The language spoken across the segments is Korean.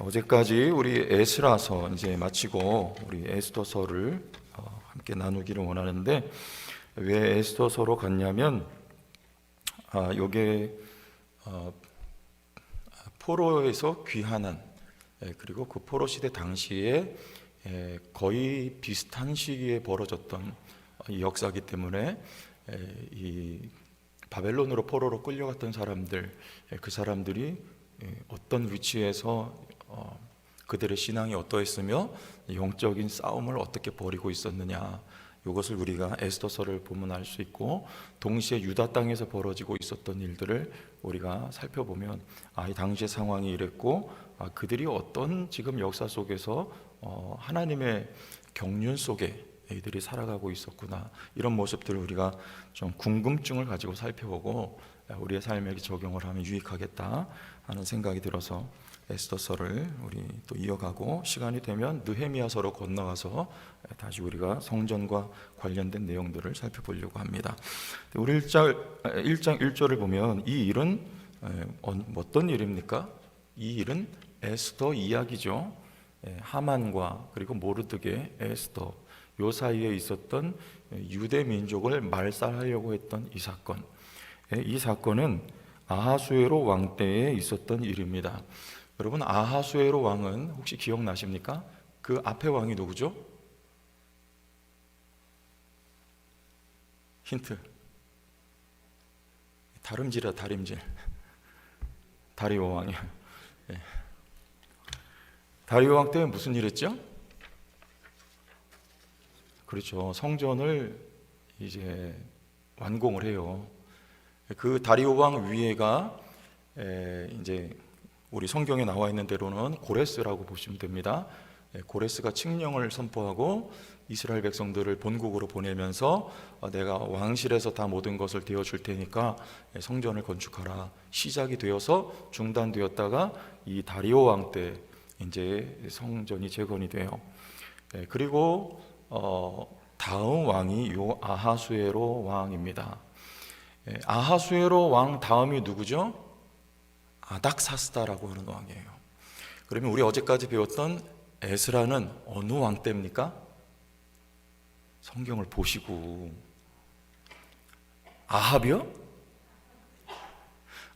어제까지 우리 에스라서 이제 마치고 우리 에스더서를 함께 나누기를 원하는데, 왜 에스더서로 갔냐면 요게 포로에서 귀환한, 그리고 그 포로 시대 당시에 거의 비슷한 시기에 벌어졌던 이 역사이기 때문에 이 바벨론으로 포로로 끌려갔던 사람들, 그 사람들이 어떤 위치에서 그들의 신앙이 어떠했으며 영적인 싸움을 어떻게 벌이고 있었느냐, 이것을 우리가 에스더서를 보면 알 수 있고, 동시에 유다 땅에서 벌어지고 있었던 일들을 우리가 살펴보면 이 당시의 상황이 이랬고, 그들이 어떤 지금 역사 속에서 하나님의 경륜 속에 이들이 살아가고 있었구나, 이런 모습들을 우리가 좀 궁금증을 가지고 살펴보고 우리의 삶에 적용을 하면 유익하겠다 하는 생각이 들어서 에스더서를 우리 또 이어가고, 시간이 되면 느헤미야서로 건너가서 다시 우리가 성전과 관련된 내용들을 살펴보려고 합니다. 우리 1장 1절을 보면 이 일은 어떤 일입니까? 이 일은 에스더 이야기죠. 하만과 그리고 모르드게, 에스더, 요 사이에 있었던 유대 민족을 말살하려고 했던 이 사건. 이 사건은 아하수에로 왕 때에 있었던 일입니다. 여러분, 아하수에로 왕은 혹시 기억나십니까? 그 앞에 왕이 누구죠? 힌트. 다림질이야, 다림질. 다리오 왕이요. 다리오 왕 때문에 무슨 일 했죠? 그렇죠. 성전을 이제 완공을 해요. 그 다리오 왕 위에가 이제 우리 성경에 나와 있는 대로는 고레스라고 보시면 됩니다. 고레스가 칙령을 선포하고 이스라엘 백성들을 본국으로 보내면서 내가 왕실에서 다 모든 것을 되어줄 테니까 성전을 건축하라. 시작이 되어서 중단되었다가 이 다리오 왕 때 이제 성전이 재건이 돼요. 그리고 다음 왕이 요 아하수에로 왕입니다. 아하수에로 왕 다음이 누구죠? 아닥사스다라고 하는 왕이에요. 그러면 우리 어제까지 배웠던 에스라는 어느 왕 때입니까? 성경을 보시고. 아합이요?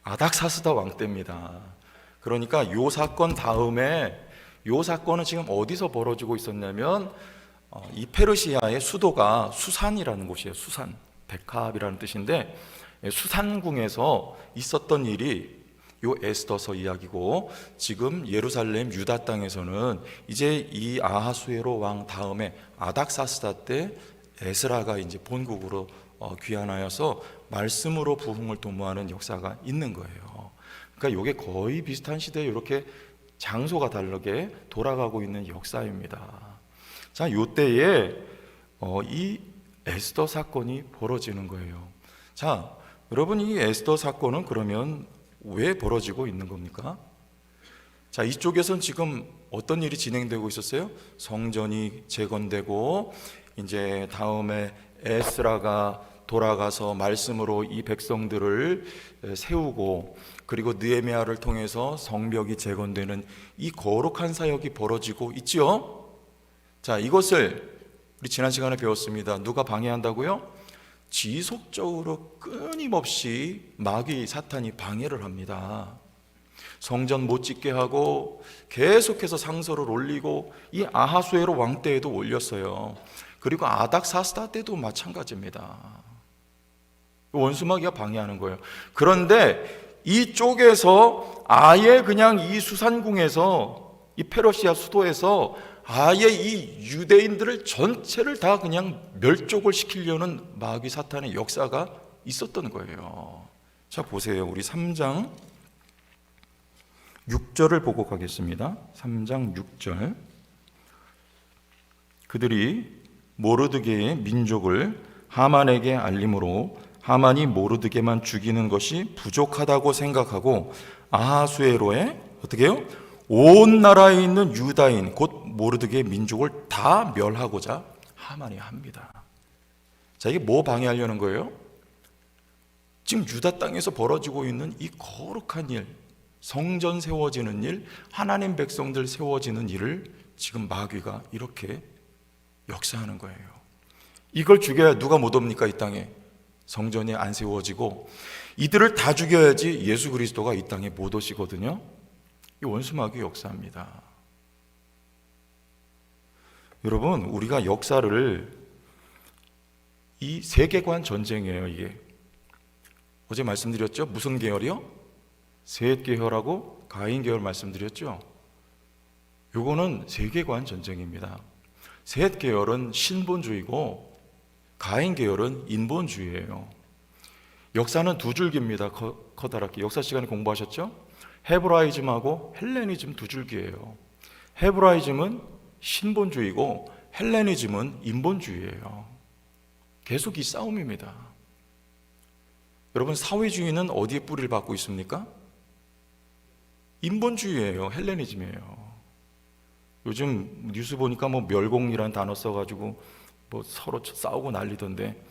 아닥사스다 왕 때입니다. 그러니까 요 사건 다음에, 요 사건은 지금 어디서 벌어지고 있었냐면 이 페르시아의 수도가 수산이라는 곳이에요. 수산, 백합이라는 뜻인데, 수산궁에서 있었던 일이 요 에스더서 이야기고, 지금 예루살렘 유다 땅에서는 이제 이 아하수에로 왕 다음에 아닥사스다 때 에스라가 이제 본국으로 귀환하여서 말씀으로 부흥을 도모하는 역사가 있는 거예요. 그러니까 이게 거의 비슷한 시대에 이렇게 장소가 다르게 돌아가고 있는 역사입니다. 자, 요때에 이 에스더 사건이 벌어지는 거예요. 자, 여러분, 이 에스더 사건은 그러면 왜 벌어지고 있는 겁니까? 자, 이쪽에선 지금 어떤 일이 진행되고 있었어요? 성전이 재건되고, 이제 다음에 에스라가 돌아가서 말씀으로 이 백성들을 세우고, 그리고 느헤미야를 통해서 성벽이 재건되는 이 거룩한 사역이 벌어지고 있지요. 자, 이것을 우리 지난 시간에 배웠습니다. 누가 방해한다고요? 지속적으로 끊임없이 마귀 사탄이 방해를 합니다. 성전 못 짓게 하고 계속해서 상서를 올리고, 이 아하수에로 왕 때에도 올렸어요. 그리고 아닥사스다 때도 마찬가지입니다. 원수마귀가 방해하는 거예요. 그런데 이쪽에서 아예 그냥 이 수산궁에서, 이 페르시아 수도에서 아예 이 유대인들을 전체를 다 그냥 멸족을 시키려는 마귀 사탄의 역사가 있었던 거예요. 자, 보세요. 우리 3장 6절을 보고 가겠습니다. 3장 6절. 그들이 모르드게의 민족을 하만에게 알림으로 하만이 모르드게만 죽이는 것이 부족하다고 생각하고 아하수에로에 어떻게 해요? 온 나라에 있는 유다인 곧 모르드게의 민족을 다 멸하고자 하만이 합니다. 자, 이게 뭐 방해하려는 거예요? 지금 유다 땅에서 벌어지고 있는 이 거룩한 일, 성전 세워지는 일, 하나님 백성들 세워지는 일을 지금 마귀가 이렇게 역사하는 거예요. 이걸 죽여야 누가 못 옵니까? 이 땅에 성전이 안 세워지고 이들을 다 죽여야지 예수 그리스도가 이 땅에 못 오시거든요. 이 원수마귀 역사입니다. 여러분, 우리가 역사를 이 세계관 전쟁이에요. 이게 어제 말씀드렸죠? 무슨 계열이요? 셋 계열하고 가인 계열 말씀드렸죠? 요거는 세계관 전쟁입니다. 셋 계열은 신본주의고 가인 계열은 인본주의예요. 역사는 두 줄기입니다. 커다랗게 역사 시간에 공부하셨죠? 헤브라이즘하고 헬레니즘 두 줄기예요. 헤브라이즘은 신본주의고 헬레니즘은 인본주의예요. 계속 이 싸움입니다. 여러분, 사회주의는 어디에 뿌리를 받고 있습니까? 인본주의예요. 헬레니즘이에요. 요즘 뉴스 보니까 뭐 멸공이라는 단어 써가지고 뭐 서로 싸우고 난리던데,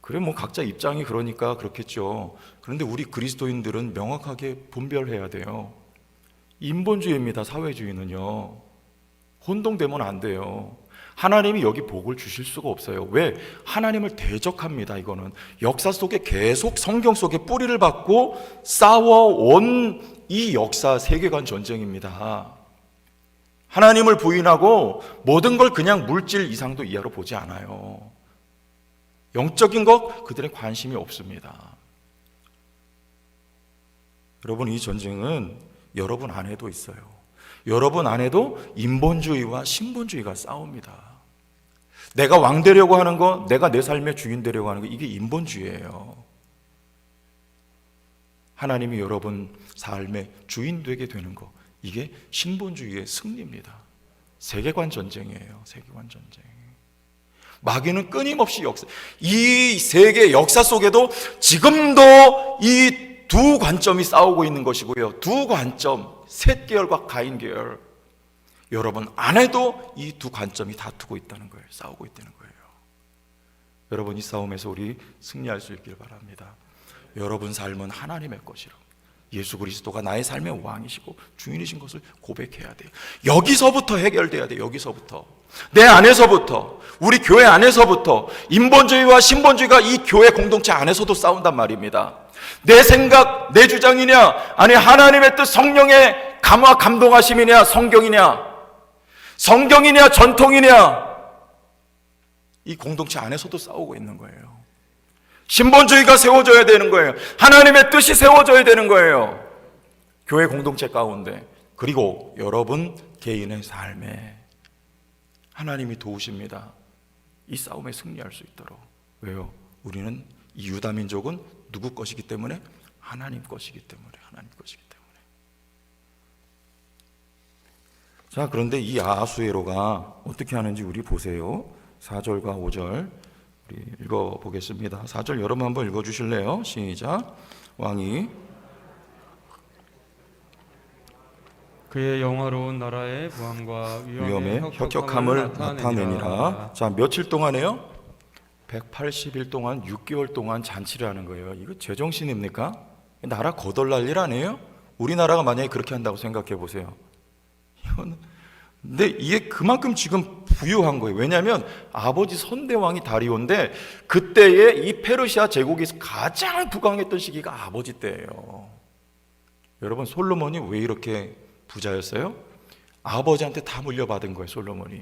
그래 뭐 각자 입장이 그러니까 그렇겠죠. 그런데 우리 그리스도인들은 명확하게 분별해야 돼요. 인본주의입니다. 사회주의는요. 혼동되면 안 돼요. 하나님이 여기 복을 주실 수가 없어요. 왜? 하나님을 대적합니다. 이거는 역사 속에 계속 성경 속에 뿌리를 받고 싸워온 이 역사 세계관 전쟁입니다. 하나님을 부인하고 모든 걸 그냥 물질 이상도 이하로 보지 않아요. 영적인 것 그들의 관심이 없습니다. 여러분, 이 전쟁은 여러분 안에도 있어요. 여러분 안에도 인본주의와 신본주의가 싸웁니다. 내가 왕 되려고 하는 거, 내가 내 삶의 주인 되려고 하는 거, 이게 인본주의예요. 하나님이 여러분 삶의 주인 되게 되는 거, 이게 신본주의의 승리입니다. 세계관 전쟁이에요. 세계관 전쟁. 마귀는 끊임없이 이 세계 역사 속에도 지금도 이 두 관점이 싸우고 있는 것이고요. 두 관점, 셋 계열과 가인 계열. 여러분 안에도 이 두 관점이 다투고 있다는 거예요. 싸우고 있다는 거예요. 여러분, 이 싸움에서 우리 승리할 수 있길 바랍니다. 여러분 삶은 하나님의 것이라고, 예수 그리스도가 나의 삶의 왕이시고 주인이신 것을 고백해야 돼요. 여기서부터 해결돼야 돼요. 여기서부터, 내 안에서부터, 우리 교회 안에서부터. 인본주의와 신본주의가 이 교회 공동체 안에서도 싸운단 말입니다. 내 생각, 내 주장이냐, 아니 하나님의 뜻, 성령의 감화 감동하심이냐, 성경이냐 전통이냐, 이 공동체 안에서도 싸우고 있는 거예요. 신본주의가 세워져야 되는 거예요. 하나님의 뜻이 세워져야 되는 거예요. 교회 공동체 가운데. 그리고 여러분 개인의 삶에 하나님이 도우십니다. 이 싸움에 승리할 수 있도록. 왜요? 우리는 이 유다 민족은 누구 것이기 때문에? 하나님 것이기 때문에. 하나님 것이기 때문에. 자, 그런데 이 아하수에로가 어떻게 하는지 우리 보세요. 4절과 5절 우리 읽어보겠습니다. 4절 여러분 한번 읽어주실래요? 시작. 왕이 그의 영화로운 나라의 부함과 위엄의 혁혁함을 나타내니라. 자, 며칠 동안에요? 180일 동안 6개월 동안 잔치를 하는 거예요. 이거 제정신입니까? 나라 거덜날 일 아니에요? 우리나라가 만약에 그렇게 한다고 생각해 보세요. 근데 이게 그만큼 지금 부유한 거예요. 왜냐하면 아버지 선대왕이 다리오인데 그때에 이 페르시아 제국에서 가장 부강했던 시기가 아버지 때예요. 여러분, 솔로몬이 왜 이렇게 부자였어요? 아버지한테 다 물려받은 거예요. 솔로몬이.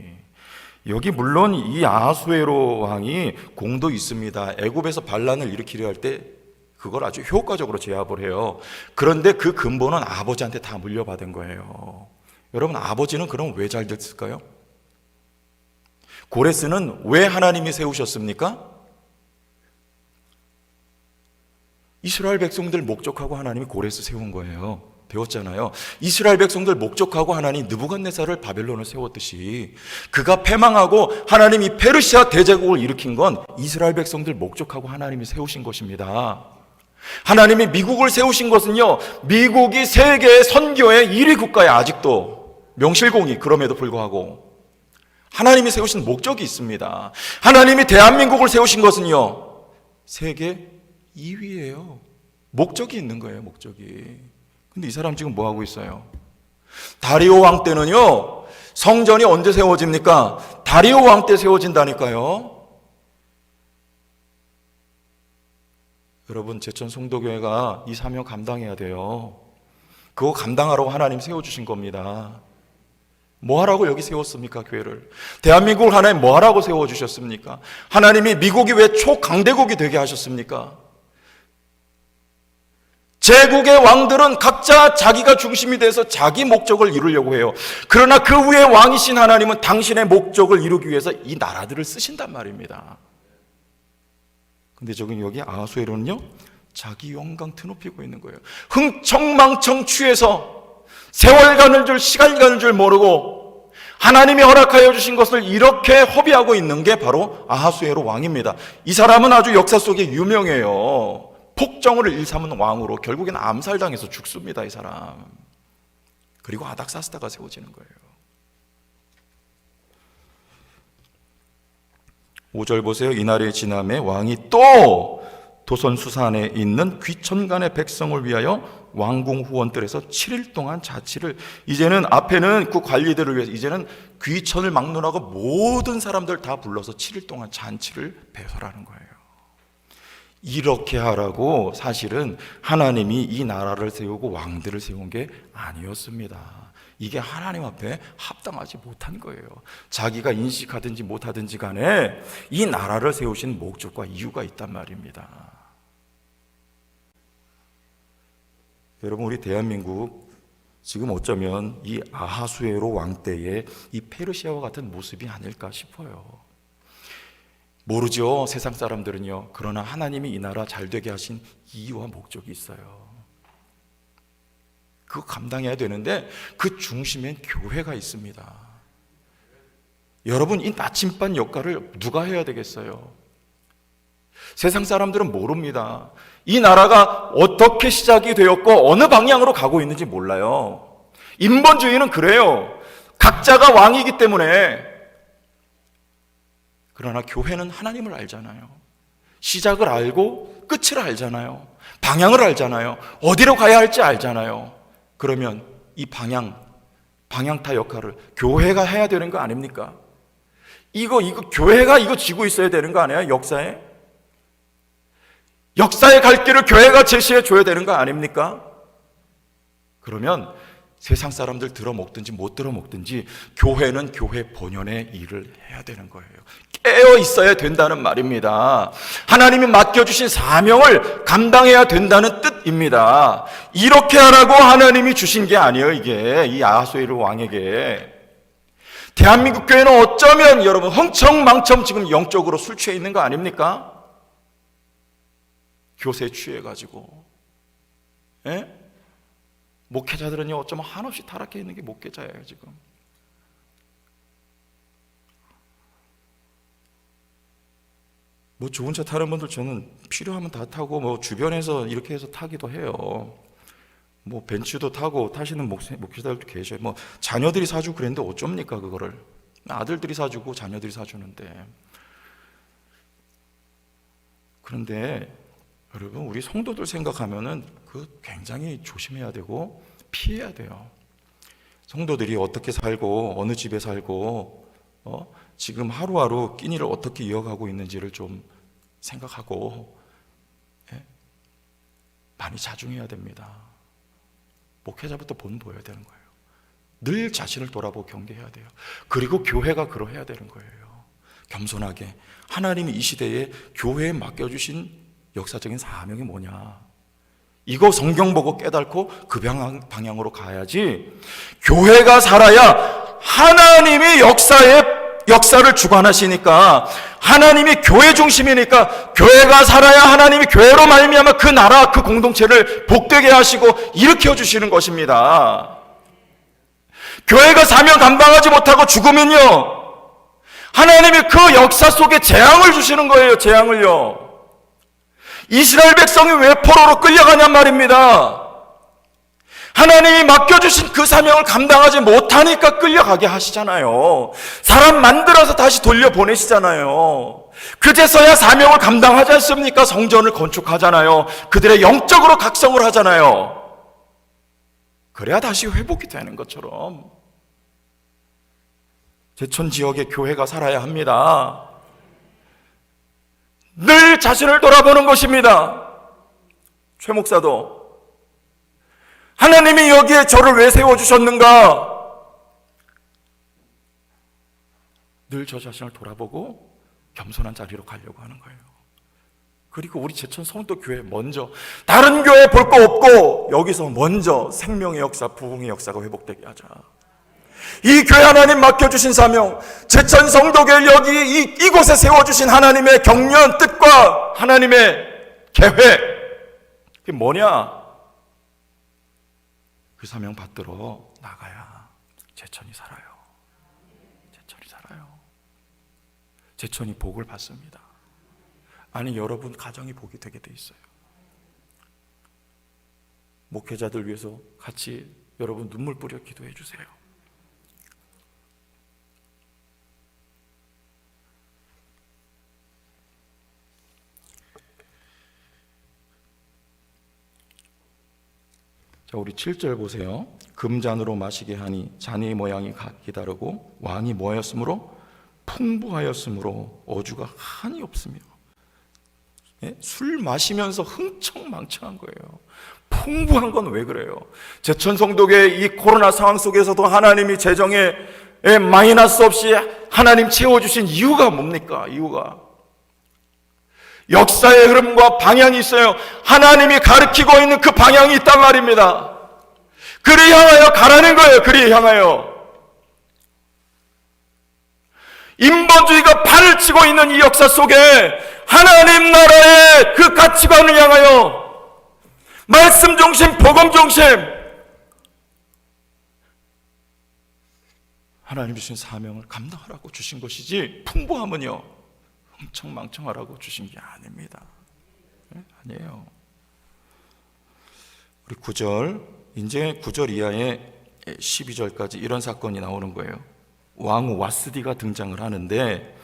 여기 물론 이 아하수에로 왕이 공도 있습니다. 애굽에서 반란을 일으키려 할 때 그걸 아주 효과적으로 제압을 해요. 그런데 그 근본은 아버지한테 다 물려받은 거예요. 여러분, 아버지는 그럼 왜 잘 됐을까요? 고레스는 왜 하나님이 세우셨습니까? 이스라엘 백성들 목적하고 하나님이 고레스 세운 거예요. 배웠잖아요. 이스라엘 백성들 목적하고 하나님 느부갓네살을 바벨론을 세웠듯이 그가 패망하고 하나님이 페르시아 대제국을 일으킨 건 이스라엘 백성들 목적하고 하나님이 세우신 것입니다. 하나님이 미국을 세우신 것은요, 미국이 세계 선교의 1위 국가에 아직도 명실공히. 그럼에도 불구하고 하나님이 세우신 목적이 있습니다. 하나님이 대한민국을 세우신 것은요, 세계 2위예요. 목적이 있는 거예요. 목적이. 근데 이 사람 지금 뭐 하고 있어요? 다리오 왕 때는요, 성전이 언제 세워집니까? 다리오 왕 때 세워진다니까요. 여러분, 제천 성도교회가 이 사명 감당해야 돼요. 그거 감당하라고 하나님 세워주신 겁니다. 뭐 하라고 여기 세웠습니까, 교회를? 대한민국을 하나님 뭐 하라고 세워주셨습니까? 하나님이 미국이 왜 초강대국이 되게 하셨습니까? 제국의 왕들은 각자 자기가 중심이 돼서 자기 목적을 이루려고 해요. 그러나 그 위에 왕이신 하나님은 당신의 목적을 이루기 위해서 이 나라들을 쓰신단 말입니다. 근데 여기 아하수에로는요, 자기 영광 드높이고 있는 거예요. 흥청망청 취해서 세월 가는 줄 시간 가는 줄 모르고 하나님이 허락하여 주신 것을 이렇게 허비하고 있는 게 바로 아하수에로 왕입니다. 이 사람은 아주 역사 속에 유명해요. 폭정을 일삼은 왕으로 결국엔 암살당해서 죽습니다, 이 사람. 그리고 아닥사스다가 세워지는 거예요. 5절 보세요. 이날이 지남에 왕이 또 도선 수산에 있는 귀천간의 백성을 위하여 왕궁 후원들에서 7일 동안 자치를, 이제는 앞에는 그 관리들을 위해서 이제는 귀천을 막론하고 모든 사람들 다 불러서 7일 동안 잔치를 배설하는 거예요. 이렇게 하라고 사실은 하나님이 이 나라를 세우고 왕들을 세운 게 아니었습니다. 이게 하나님 앞에 합당하지 못한 거예요. 자기가 인식하든지 못하든지 간에 이 나라를 세우신 목적과 이유가 있단 말입니다. 여러분, 우리 대한민국 지금 어쩌면 이 아하수에로 왕 때의 이 페르시아와 같은 모습이 아닐까 싶어요. 모르죠, 세상 사람들은요. 그러나 하나님이 이 나라 잘 되게 하신 이유와 목적이 있어요. 그거 감당해야 되는데 그 중심엔 교회가 있습니다. 여러분, 이 나침반 역할을 누가 해야 되겠어요? 세상 사람들은 모릅니다. 이 나라가 어떻게 시작이 되었고 어느 방향으로 가고 있는지 몰라요. 인본주의는 그래요. 각자가 왕이기 때문에. 그러나 교회는 하나님을 알잖아요. 시작을 알고 끝을 알잖아요. 방향을 알잖아요. 어디로 가야 할지 알잖아요. 그러면 이 방향타 역할을 교회가 해야 되는 거 아닙니까? 이거 교회가 이거 쥐고 있어야 되는 거 아니에요? 역사의 갈 길을 교회가 제시해 줘야 되는 거 아닙니까? 그러면 세상 사람들 들어먹든지 못 들어먹든지 교회는 교회 본연의 일을 해야 되는 거예요. 깨어 있어야 된다는 말입니다. 하나님이 맡겨주신 사명을 감당해야 된다는 뜻입니다. 이렇게 하라고 하나님이 주신 게 아니에요. 이게 이 아하수에로 왕에게. 대한민국 교회는 어쩌면 여러분 흥청망청 지금 영적으로 술 취해 있는 거 아닙니까? 교세 취해가지고. 예? 목회자들은요, 어쩌면 한없이 타락해 있는 게 목회자예요, 지금. 뭐 좋은 차 타는 분들 저는 필요하면 다 타고, 뭐 주변에서 이렇게 해서 타기도 해요. 뭐 벤츠도 타고 타시는 목회자들도 계셔요. 뭐 자녀들이 사주고 그랬는데 어쩝니까, 그거를. 아들들이 사주고 자녀들이 사주는데. 그런데 여러분, 우리 성도들 생각하면은 그 굉장히 조심해야 되고 피해야 돼요. 성도들이 어떻게 살고 어느 집에 살고 지금 하루하루 끼니를 어떻게 이어가고 있는지를 좀 생각하고 많이 자중해야 됩니다. 목회자부터 본 보여야 되는 거예요. 늘 자신을 돌아보고 경계해야 돼요. 그리고 교회가 그러해야 되는 거예요. 겸손하게 하나님이 이 시대에 교회에 맡겨주신 역사적인 사명이 뭐냐, 이거 성경 보고 깨닫고 그 방향으로 가야지. 교회가 살아야 하나님이 역사를 주관하시니까, 하나님이 교회 중심이니까 교회가 살아야 하나님이 교회로 말미암아 그 나라 그 공동체를 복되게 하시고 일으켜 주시는 것입니다. 교회가 사명 감당하지 못하고 죽으면요, 하나님이 그 역사 속에 재앙을 주시는 거예요. 재앙을요. 이스라엘 백성이 왜 포로로 끌려가냔 말입니다. 하나님이 맡겨주신 그 사명을 감당하지 못하니까 끌려가게 하시잖아요. 사람 만들어서 다시 돌려보내시잖아요. 그제서야 사명을 감당하지 않습니까? 성전을 건축하잖아요. 그들의 영적으로 각성을 하잖아요. 그래야 다시 회복이 되는 것처럼 제천 지역의 교회가 살아야 합니다. 늘 자신을 돌아보는 것입니다. 최 목사도 하나님이 여기에 저를 왜 세워주셨는가? 늘 저 자신을 돌아보고 겸손한 자리로 가려고 하는 거예요. 그리고 우리 제천 성도 교회 먼저, 다른 교회 볼 거 없고 여기서 먼저 생명의 역사, 부흥의 역사가 회복되게 하자. 이 교회 하나님 맡겨주신 사명, 제천 성도교회 여기 이곳에 세워주신 하나님의 경륜, 뜻과 하나님의 계획, 그게 뭐냐? 그 사명 받들어 나가야 제천이 살아요. 제천이 살아요. 제천이 복을 받습니다. 아니, 여러분 가정이 복이 되게 돼 있어요. 목회자들 위해서 같이 여러분 눈물 뿌려 기도해 주세요. 자, 우리 7절 보세요. 금잔으로 마시게 하니 잔의 모양이 같기 다르고 왕이 뭐였으므로? 풍부하였으므로 어주가 한이 없으며. 예? 술 마시면서 흥청망청한 거예요. 풍부한 건 왜 그래요? 제천 성도교회 이 코로나 상황 속에서도 하나님이 재정에 마이너스 없이 하나님 채워주신 이유가 뭡니까? 이유가 역사의 흐름과 방향이 있어요. 하나님이 가르치고 있는 그 방향이 있단 말입니다. 그리 향하여 가라는 거예요. 그리 향하여. 인본주의가 팔을 치고 있는 이 역사 속에 하나님 나라의 그 가치관을 향하여 말씀 중심, 복음 중심, 하나님 주신 사명을 감당하라고 주신 것이지, 풍부함은요 흥청망청하라고 주신 게 아닙니다. 아니에요. 우리 9절, 이제 9절 이하에 12절까지 이런 사건이 나오는 거예요. 왕 와스디가 등장을 하는데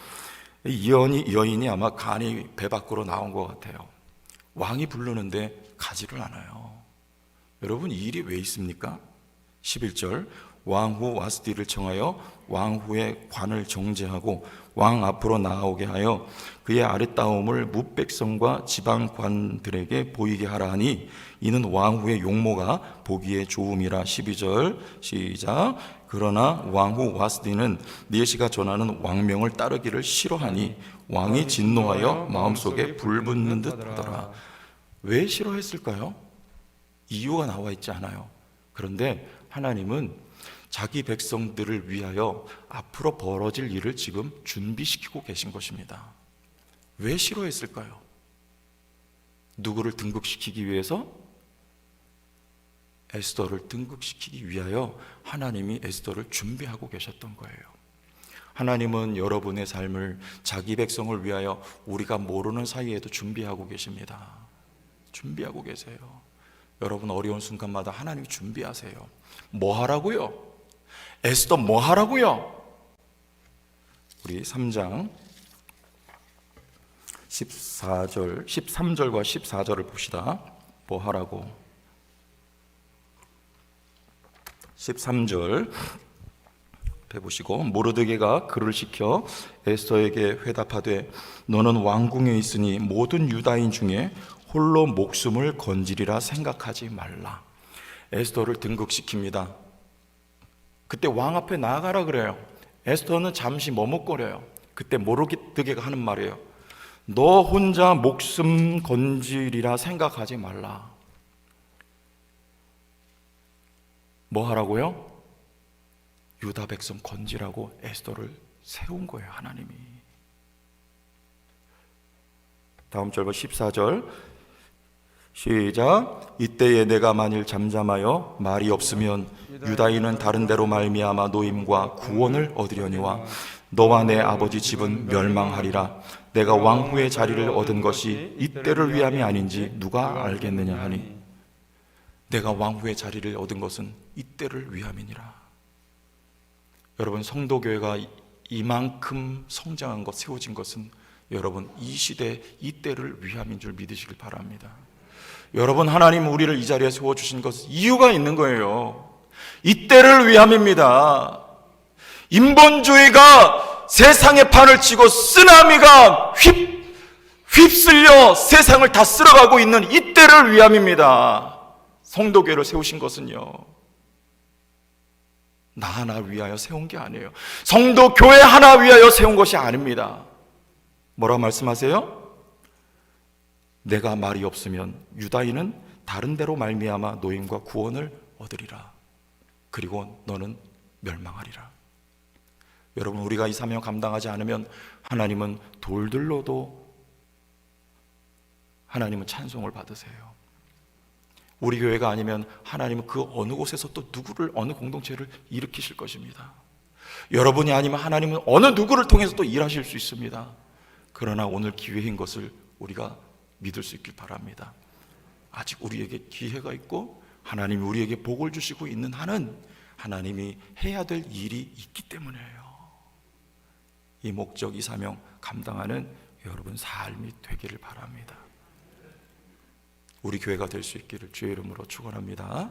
이 여인이 아마 간이 배 밖으로 나온 것 같아요. 왕이 부르는데 가지를 않아요. 여러분, 이 일이 왜 있습니까? 11절, 왕후 와스디를 청하여 왕후의 관을 정제하고 왕 앞으로 나아오게 하여 그의 아름다움을 뭇백성과 지방관들에게 보이게 하라 하니 이는 왕후의 용모가 보기에 좋음이라. 12절 시작. 그러나 왕후 와스디는 니에시가 전하는 왕명을 따르기를 싫어하니 왕이 진노하여 마음속에 불붙는 듯 하더라. 왜 싫어했을까요? 이유가 나와 있지 않아요. 그런데 하나님은 자기 백성들을 위하여 앞으로 벌어질 일을 지금 준비시키고 계신 것입니다. 왜 싫어했을까요? 누구를 등극시키기 위해서? 에스더를 등극시키기 위하여 하나님이 에스더를 준비하고 계셨던 거예요. 하나님은 여러분의 삶을, 자기 백성을 위하여 우리가 모르는 사이에도 준비하고 계십니다. 준비하고 계세요. 여러분 어려운 순간마다 하나님이 준비하세요. 뭐 하라고요? 에스더 뭐 하라고요? 우리 3장 14절, 13절과 14절을 봅시다. 뭐 하라고? 13절 보시고, 모르드게가 그를 시켜 에스더에게 회답하되 너는 왕궁에 있으니 모든 유다인 중에 홀로 목숨을 건지리라 생각하지 말라. 에스더를 등극시킵니다. 그때 왕 앞에 나아가라 그래요. 에스더는 잠시 머뭇거려요. 그때 모르드게가 하는 말이에요. 너 혼자 목숨 건지리라 생각하지 말라. 뭐 하라고요? 유다 백성 건지라고 에스더를 세운 거예요, 하나님이. 다음 절과 14절 시작. 이때에 내가 만일 잠잠하여 말이 없으면 유다인은 다른 데로 말미암아 노임과 구원을 얻으려니와 너와 내 아버지 집은 멸망하리라. 내가 왕후의 자리를 얻은 것이 이때를 위함이 아닌지 누가 알겠느냐 하니, 내가 왕후의 자리를 얻은 것은 이때를 위함이니라. 여러분, 성도교회가 이만큼 성장한 것, 세워진 것은 여러분 이 시대 이때를 위함인 줄 믿으시길 바랍니다. 여러분, 하나님 우리를 이 자리에 세워주신 것은 이유가 있는 거예요. 이때를 위함입니다. 인본주의가 세상의 판을 치고 쓰나미가 휩쓸려 세상을 다 쓸어가고 있는 이때를 위함입니다. 성도교회를 세우신 것은요, 나 하나 위하여 세운 게 아니에요. 성도교회 하나 위하여 세운 것이 아닙니다. 뭐라 말씀하세요? 내가 말이 없으면 유다인은 다른 데로 말미암아 노임과 구원을 얻으리라. 그리고 너는 멸망하리라. 여러분, 우리가 이 사명 감당하지 않으면 하나님은 돌들로도 하나님은 찬송을 받으세요. 우리 교회가 아니면 하나님은 그 어느 곳에서 또 누구를, 어느 공동체를 일으키실 것입니다. 여러분이 아니면 하나님은 어느 누구를 통해서 또 일하실 수 있습니다. 그러나 오늘 기회인 것을 우리가 믿을 수 있길 바랍니다. 아직 우리에게 기회가 있고 하나님이 우리에게 복을 주시고 있는 한은 하나님이 해야 될 일이 있기 때문이에요. 이 목적, 이 사명 감당하는 여러분 삶이 되기를 바랍니다. 우리 교회가 될 수 있기를 주의 이름으로 축원합니다.